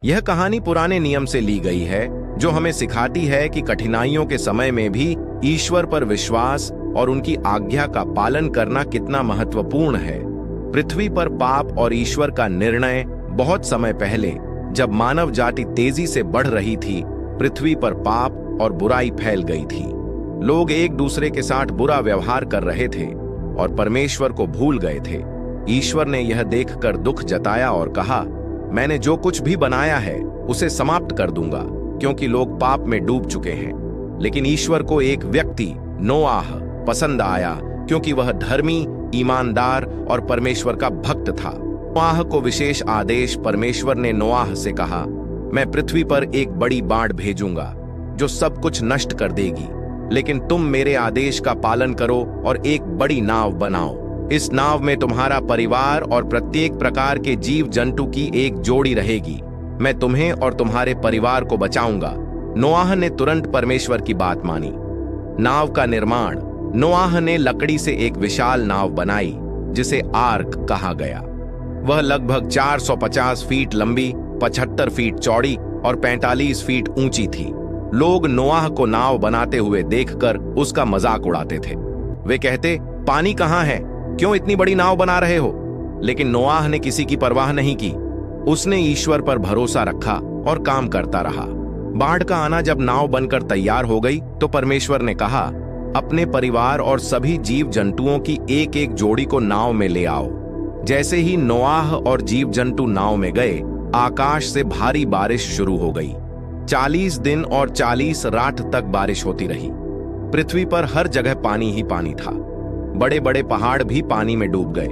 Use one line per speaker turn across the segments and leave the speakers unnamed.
यह कहानी पुराने नियम से ली गई है, जो हमें सिखाती है कि कठिनाइयों के समय में भी ईश्वर पर विश्वास और उनकी आज्ञा का पालन करना कितना महत्वपूर्ण है। पृथ्वी पर पाप और ईश्वर का निर्णय बहुत समय पहले, जब मानव जाति तेजी से बढ़ रही थी, पृथ्वी पर पाप और बुराई फैल गई थी। लोग एक दूसरे के साथ बुरा व्यवहार कर रहे थे और परमेश्वर को भूल गए थे। ईश्वर ने यह देखकर दुख जताया और कहा, मैंने जो कुछ भी बनाया है उसे समाप्त कर दूंगा, क्योंकि लोग पाप में डूब चुके हैं। लेकिन ईश्वर को एक व्यक्ति नोआह पसंद आया, क्योंकि वह धर्मी, ईमानदार और परमेश्वर का भक्त था। नोआह को विशेष आदेश परमेश्वर ने नोआह से कहा, मैं पृथ्वी पर एक बड़ी बाढ़ भेजूंगा जो सब कुछ नष्ट कर देगी, लेकिन तुम मेरे आदेश का पालन करो और एक बड़ी नाव बनाओ। इस नाव में तुम्हारा परिवार और प्रत्येक प्रकार के जीव जंतु की एक जोड़ी रहेगी। मैं तुम्हें और तुम्हारे परिवार को बचाऊंगा। नोआह ने तुरंत परमेश्वर की बात मानी। नाव का निर्माण। नोआह ने लकड़ी से एक विशाल नाव बनाई, जिसे आर्क कहा गया। वह लगभग 450 फीट लंबी, 75 फीट चौड़ी और 45 फीट ऊंची थी। लोग नोआह को नाव बनाते हुए देखकर उसका मजाक उड़ाते थे। वे कहते, पानी कहाँ है? क्यों इतनी बड़ी नाव बना रहे हो? लेकिन नोआह ने किसी की परवाह नहीं की। उसने ईश्वर पर भरोसा रखा और काम करता रहा। बाढ़ का आना जब नाव बनकर तैयार हो गई, तो परमेश्वर ने कहा, अपने परिवार और सभी जीव जंतुओं की एक एक जोड़ी को नाव में ले आओ। जैसे ही नोआह और जीव जंतु नाव में गए, आकाश से भारी बारिश शुरू हो गई। 40 दिन और 40 रात तक बारिश होती रही। पृथ्वी पर हर जगह पानी ही पानी था। बड़े बड़े पहाड़ भी पानी में डूब गए।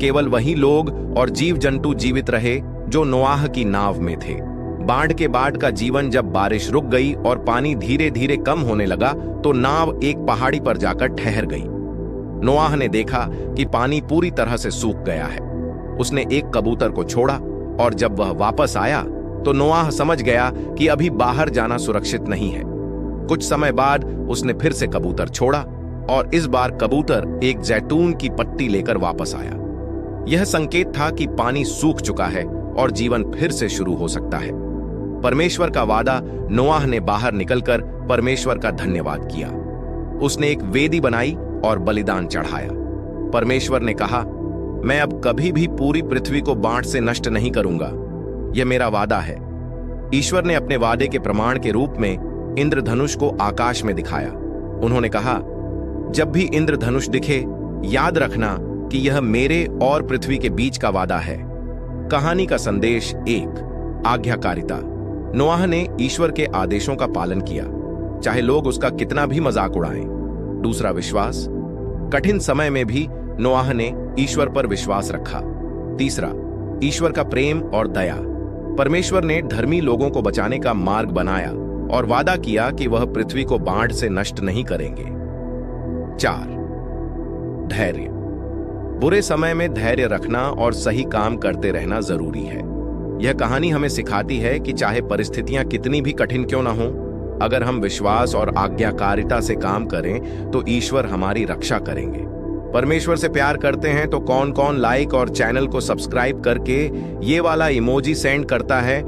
केवल वही लोग और जीव जंतु जीवित रहे जो नोआह की नाव में थे। बाढ़ के बाद का जीवन जब बारिश रुक गई और पानी धीरे धीरे कम होने लगा, तो नाव एक पहाड़ी पर जाकर ठहर गई। नोआह ने देखा कि पानी पूरी तरह से सूख गया है। उसने एक कबूतर को छोड़ा और जब वह वापस आया, तो नोआह समझ गया कि अभी बाहर जाना सुरक्षित नहीं है। कुछ समय बाद उसने फिर से कबूतर छोड़ा और इस बार कबूतर एक जैतून की पत्ती लेकर वापस आया। यह संकेत था कि पानी सूख चुका है और जीवन फिर से शुरू हो सकता है। परमेश्वर का वादा। नोआह ने बाहर निकलकर परमेश्वर का धन्यवाद किया। उसने एक वेदी बनाई और बलिदान चढ़ाया। परमेश्वर ने कहा, मैं अब कभी भी पूरी पृथ्वी को बाढ़ से नष्ट नहीं करूंगा। यह मेरा वादा है। ईश्वर ने अपने वादे के प्रमाण के रूप में इंद्रधनुष को आकाश में दिखाया। उन्होंने कहा, जब भी इंद्रधनुष दिखे, याद रखना कि यह मेरे और पृथ्वी के बीच का वादा है। कहानी का संदेश 1, आज्ञाकारिता। नोआह ने ईश्वर के आदेशों का पालन किया, चाहे लोग उसका कितना भी मजाक उड़ाएं। दूसरा, विश्वास। कठिन समय में भी नोआह ने ईश्वर पर विश्वास रखा। तीसरा, ईश्वर का प्रेम और दया। परमेश्वर ने धर्मी लोगों को बचाने का मार्ग बनाया और वादा किया कि वह पृथ्वी को बाढ़ से नष्ट नहीं करेंगे। 4, धैर्य। बुरे समय में धैर्य रखना और सही काम करते रहना जरूरी है। यह कहानी हमें सिखाती है कि चाहे परिस्थितियां कितनी भी कठिन क्यों ना हो, अगर हम विश्वास और आज्ञाकारिता से काम करें तो ईश्वर हमारी रक्षा करेंगे। परमेश्वर से प्यार करते हैं तो कौन कौन लाइक और चैनल को सब्सक्राइब करके ये वाला इमोजी सेंड करता है?